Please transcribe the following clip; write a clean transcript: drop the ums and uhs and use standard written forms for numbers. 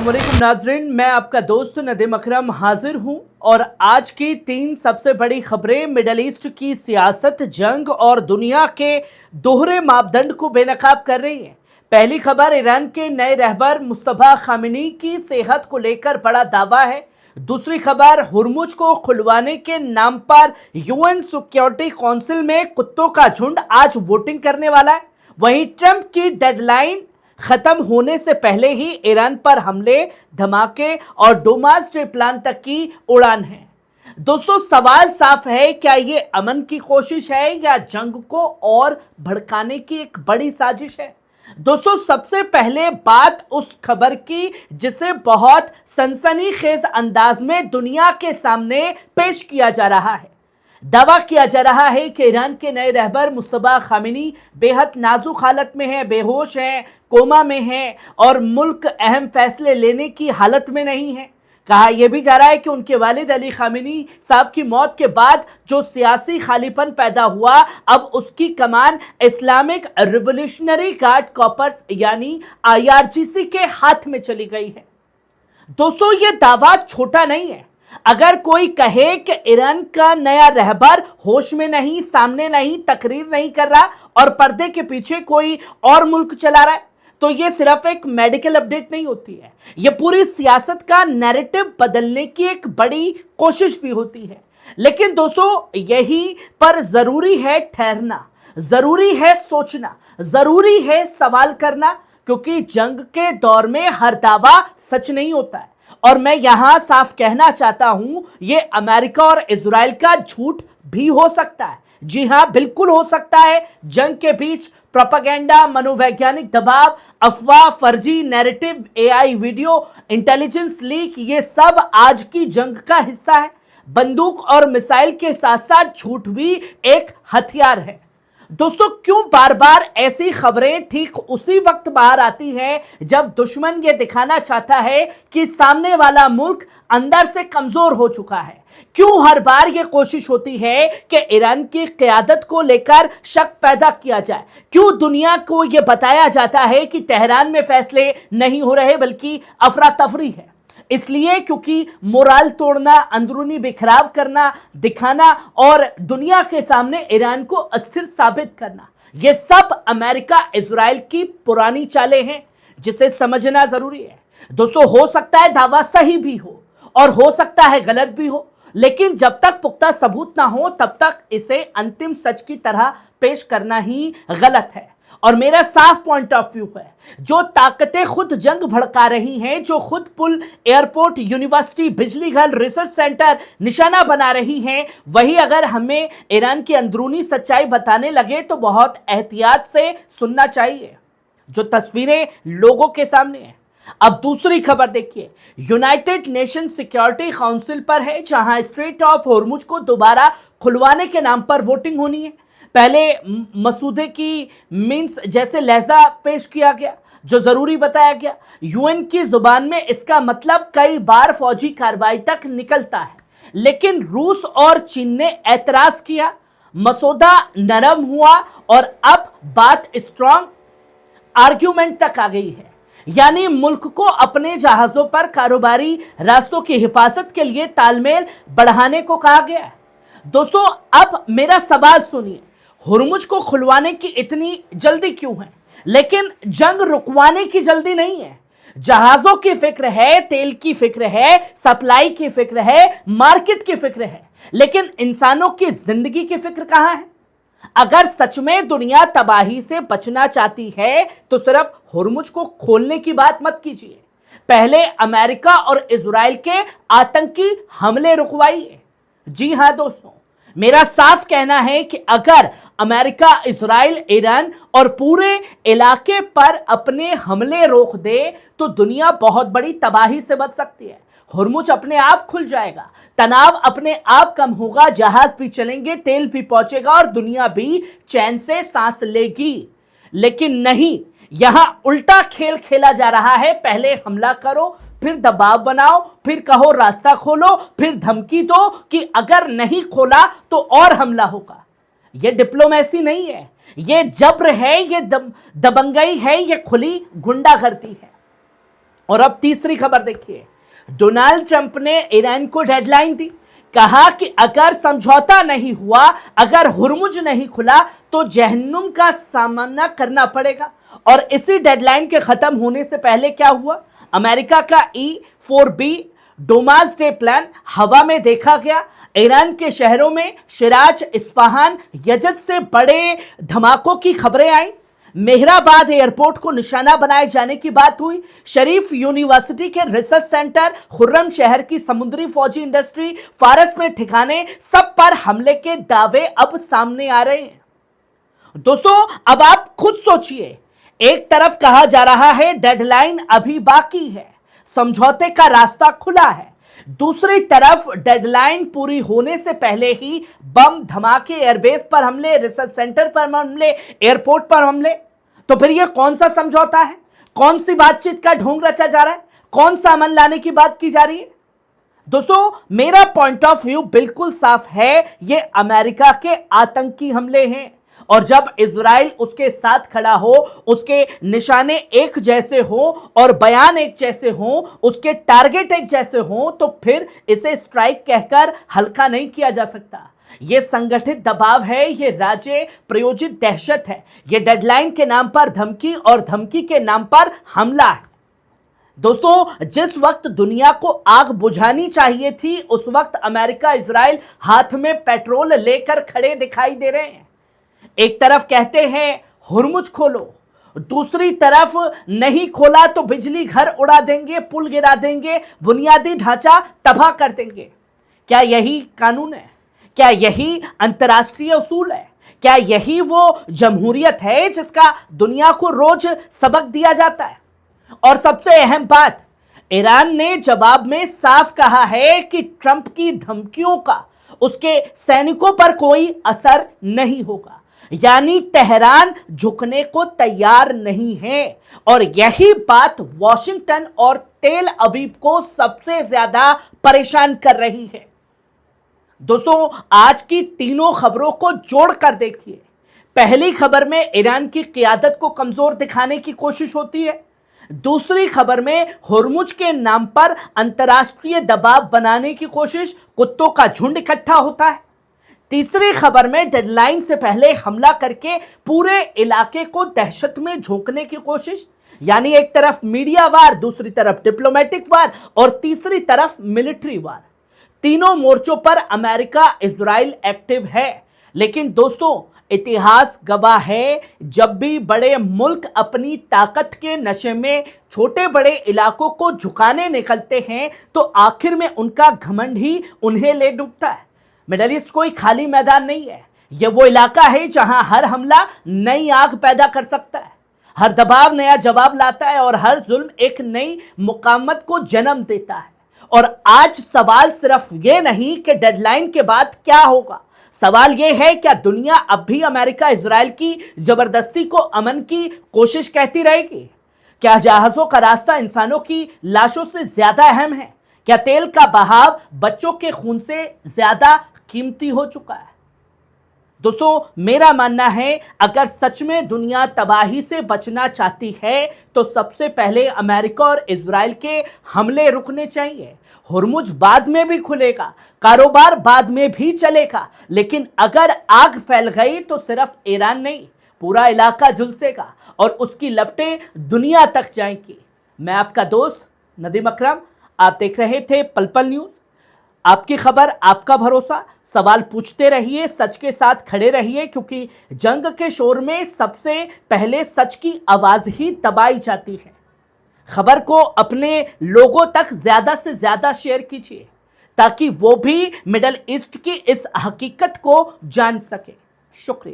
अस्सलामुअलैकुम नाजरीन, मैं आपका दोस्त नदीम अकरम हाजिर हूं और आज की 3 सबसे बड़ी खबरें मिडल ईस्ट की सियासत, जंग और दुनिया के दोहरे मापदंड को बेनकाब कर रही हैं। पहली खबर ईरान के नए रहबर मुस्तफा खामिनी की सेहत को लेकर बड़ा दावा है। दूसरी खबर हुर्मुज को खुलवाने के नाम पर यूएन सिक्योरिटी काउंसिल में कुत्तों का झुंड आज वोटिंग करने वाला है। वहीं ट्रंप की डेडलाइन खत्म होने से पहले ही ईरान पर हमले, धमाके और डोमास्ट्री प्लान तक की उड़ान है। दोस्तों, सवाल साफ है, क्या ये अमन की कोशिश है या जंग को और भड़काने की एक बड़ी साजिश है? दोस्तों, सबसे पहले बात उस खबर की जिसे बहुत सनसनीखेज अंदाज में दुनिया के सामने पेश किया जा रहा है। दावा किया जा रहा है कि ईरान के नए रहबर मुस्तफा खामिनी बेहद नाजुक हालत में है, बेहोश हैं, कोमा में हैं और मुल्क अहम फैसले लेने की हालत में नहीं है। कहा यह भी जा रहा है कि उनके वालिद अली खामिनी साहब की मौत के बाद जो सियासी खालीपन पैदा हुआ, अब उसकी कमान इस्लामिक रिवोल्यूशनरी गार्ड कॉर्प्स यानी IRGC के हाथ में चली गई है। दोस्तों, यह दावा छोटा नहीं है। अगर कोई कहे कि ईरान का नया रहबर होश में नहीं, सामने नहीं, तकरीर नहीं कर रहा और पर्दे के पीछे कोई और मुल्क चला रहा है, तो यह सिर्फ एक मेडिकल अपडेट नहीं होती है, यह पूरी सियासत का नैरेटिव बदलने की एक बड़ी कोशिश भी होती है। लेकिन दोस्तों, यही पर जरूरी है ठहरना, जरूरी है सोचना, जरूरी है सवाल करना, क्योंकि जंग के दौर में हर दावा सच नहीं होता है। और मैं यहां साफ कहना चाहता हूं, यह अमेरिका और इजराइल का झूठ भी हो सकता है। जी हां, बिल्कुल हो सकता है। जंग के बीच प्रोपेगेंडा, मनोवैज्ञानिक दबाव, अफवाह, फर्जी narrative, AI video, intelligence leak, ये सब आज की जंग का हिस्सा है। बंदूक और मिसाइल के साथ साथ झूठ भी एक हथियार है। दोस्तों, क्यों बार बार ऐसी खबरें ठीक उसी वक्त बाहर आती हैं जब दुश्मन ये दिखाना चाहता है कि सामने वाला मुल्क अंदर से कमजोर हो चुका है? क्यों हर बार ये कोशिश होती है कि ईरान की क़यादत को लेकर शक पैदा किया जाए? क्यों दुनिया को ये बताया जाता है कि तेहरान में फैसले नहीं हो रहे बल्कि अफरा तफरी है? इसलिए क्योंकि मोराल तोड़ना, अंदरूनी बिखराव करना, दिखाना और दुनिया के सामने ईरान को अस्थिर साबित करना, ये सब अमेरिका इजराइल की पुरानी चालें हैं, जिसे समझना जरूरी है। दोस्तों, हो सकता है दावा सही भी हो और हो सकता है गलत भी हो, लेकिन जब तक पुख्ता सबूत ना हो तब तक इसे अंतिम सच की तरह पेश करना ही गलत है। और मेरा साफ पॉइंट ऑफ व्यू है, जो ताकतें खुद जंग भड़का रही हैं, जो खुद पुल, एयरपोर्ट, यूनिवर्सिटी, बिजली घर, रिसर्च सेंटर निशाना बना रही हैं, वही अगर हमें ईरान की अंदरूनी सच्चाई बताने लगे तो बहुत एहतियात से सुनना चाहिए, जो तस्वीरें लोगों के सामने हैं। अब दूसरी खबर देखिए, यूनाइटेड नेशन सिक्योरिटी काउंसिल पर है, जहां स्ट्रेट ऑफ होर्मुज को दोबारा खुलवाने के नाम पर वोटिंग होनी है। पहले मसूदे की मीन्स जैसे लहजा पेश किया गया, जो जरूरी बताया गया। यूएन की जुबान में इसका मतलब कई बार फौजी कार्रवाई तक निकलता है, लेकिन रूस और चीन ने ऐतराज किया, मसौदा नरम हुआ और अब बात स्ट्रॉन्ग आर्ग्यूमेंट तक आ गई है। यानी मुल्क को अपने जहाजों पर कारोबारी रास्तों की हिफाजत के लिए तालमेल बढ़ाने को कहा गया है। दोस्तों, अब मेरा सवाल सुनिए, हुर्मुज को खुलवाने की इतनी जल्दी क्यों है? लेकिन जंग रुकवाने की जल्दी नहीं है। जहाजों की फिक्र है, तेल की फिक्र है, सप्लाई की फिक्र है, मार्केट की फिक्र है, लेकिन इंसानों की जिंदगी की फिक्र कहां है? अगर सच में दुनिया तबाही से बचना चाहती है तो सिर्फ हुर्मुज को खोलने की बात मत कीजिए, पहले अमेरिका और इजराइल के आतंकी हमले रुकवाइए। जी हां दोस्तों, मेरा साफ कहना है कि अगर अमेरिका, इजराइल, ईरान और पूरे इलाके पर अपने हमले रोक दे तो दुनिया बहुत बड़ी तबाही से बच सकती है। हुर्मुज अपने आप खुल जाएगा, तनाव अपने आप कम होगा, जहाज भी चलेंगे, तेल भी पहुंचेगा और दुनिया भी चैन से सांस लेगी। लेकिन नहीं, यहां उल्टा खेल खेला जा रहा है। पहले हमला करो, फिर दबाव बनाओ, फिर कहो रास्ता खोलो, फिर धमकी दो कि अगर नहीं खोला तो और हमला होगा। यह डिप्लोमेसी नहीं है, यह जब्र है, यह दबंगई है, यह खुली गुंडागर्दी है। और अब तीसरी खबर देखिए, डोनाल्ड ट्रंप ने ईरान को डेडलाइन दी, कहा कि अगर समझौता नहीं हुआ, अगर हुर्मुज नहीं खुला तो जहन्नुम का सामना करना पड़ेगा। और इसी डेडलाइन के खत्म होने से पहले क्या हुआ, अमेरिका का E-4B डोमास डे प्लान हवा में देखा गया। ईरान के शहरों में शिराज, इस्फहान, यजद से बड़े धमाकों की खबरें आई। मेहराबाद एयरपोर्ट को निशाना बनाए जाने की बात हुई। शरीफ यूनिवर्सिटी के रिसर्च सेंटर, खुर्रम शहर की समुद्री फौजी इंडस्ट्री, फारस में ठिकाने, सब पर हमले के दावे अब सामने आ रहे हैं। दोस्तों, अब आप खुद सोचिए, एक तरफ कहा जा रहा है डेडलाइन अभी बाकी है, समझौते का रास्ता खुला है, दूसरी तरफ डेडलाइन पूरी होने से पहले ही बम धमाके, एयरबेस पर हमले, रिसर्च सेंटर पर हमले, एयरपोर्ट पर हमले। तो फिर यह कौन सा समझौता है? कौन सी बातचीत का ढोंग रचा जा रहा है? कौन सा अमन लाने की बात की जा रही है? दोस्तों, मेरा पॉइंट ऑफ व्यू बिल्कुल साफ है, यह अमेरिका के आतंकी हमले हैं। और जब इजराइल उसके साथ खड़ा हो, उसके निशाने एक जैसे हो और बयान एक जैसे हो, उसके टारगेट एक जैसे हो, तो फिर इसे स्ट्राइक कहकर हल्का नहीं किया जा सकता। यह संगठित दबाव है, यह राज्य प्रायोजित दहशत है, यह डेडलाइन के नाम पर धमकी और धमकी के नाम पर हमला है। दोस्तों, जिस वक्त दुनिया को आग बुझानी चाहिए थी, उस वक्त अमेरिका, इजराइल हाथ में पेट्रोल लेकर खड़े दिखाई दे रहे हैं। एक तरफ कहते हैं हुर्मुज खोलो, दूसरी तरफ नहीं खोला तो बिजली घर उड़ा देंगे, पुल गिरा देंगे, बुनियादी ढांचा तबाह कर देंगे। क्या यही कानून है? क्या यही अंतर्राष्ट्रीय उसूल है? क्या यही वो जमहूरियत है जिसका दुनिया को रोज सबक दिया जाता है? और सबसे अहम बात, ईरान ने जवाब में साफ कहा है कि ट्रंप की धमकियों का उसके सैनिकों पर कोई असर नहीं होगा, यानी तेहरान झुकने को तैयार नहीं है। और यही बात वॉशिंगटन और तेल अवीव को सबसे ज्यादा परेशान कर रही है। दोस्तों, आज की तीनों खबरों को जोड़कर देखिए। पहली खबर में ईरान की क़ियादत को कमजोर दिखाने की कोशिश होती है, दूसरी खबर में हुर्मुज के नाम पर अंतर्राष्ट्रीय दबाव बनाने की कोशिश, कुत्तों का झुंड इकट्ठा होता है, तीसरी खबर में डेडलाइन से पहले हमला करके पूरे इलाके को दहशत में झोंकने की कोशिश। यानी एक तरफ मीडिया वार, दूसरी तरफ डिप्लोमेटिक वार और तीसरी तरफ मिलिट्री वार। तीनों मोर्चों पर अमेरिका, इजराइल एक्टिव है। लेकिन दोस्तों, इतिहास गवाह है, जब भी बड़े मुल्क अपनी ताकत के नशे में छोटे बड़े इलाकों को झुकाने निकलते हैं तो आखिर में उनका घमंड ही उन्हें ले डूबता है। मिडल ईस्ट कोई खाली मैदान नहीं है, यह वो इलाका है जहां हर हमला नई आग पैदा कर सकता है, हर दबाव नया जवाब लाता है और हर जुल्म एक नई मुकामत को जन्म देता है। और आज सवाल सिर्फ ये नहीं कि डेडलाइन के बाद क्या होगा, सवाल यह है क्या दुनिया अब भी अमेरिका, इजराइल की जबरदस्ती को अमन की कोशिश कहती रहेगी? क्या जहाजों का रास्ता इंसानों की लाशों से ज्यादा अहम है? क्या तेल का बहाव बच्चों के खून से ज्यादा कीमती हो चुका है? दोस्तों, मेरा मानना है, अगर सच में दुनिया तबाही से बचना चाहती है तो सबसे पहले अमेरिका और इजराइल के हमले रुकने चाहिए। हुर्मुज बाद में भी खुलेगा, कारोबार बाद में भी चलेगा, लेकिन अगर आग फैल गई तो सिर्फ ईरान नहीं, पूरा इलाका झुलसेगा और उसकी लपटें दुनिया तक जाएंगी। मैं आपका दोस्त नदीम अकरम, आप देख रहे थे पल पल न्यूज। आपकी खबर, आपका भरोसा। सवाल पूछते रहिए, सच के साथ खड़े रहिए, क्योंकि जंग के शोर में सबसे पहले सच की आवाज ही दबाई जाती है। खबर को अपने लोगों तक ज्यादा से ज्यादा शेयर कीजिए ताकि वो भी मिडल ईस्ट की इस हकीकत को जान सके। शुक्रिया।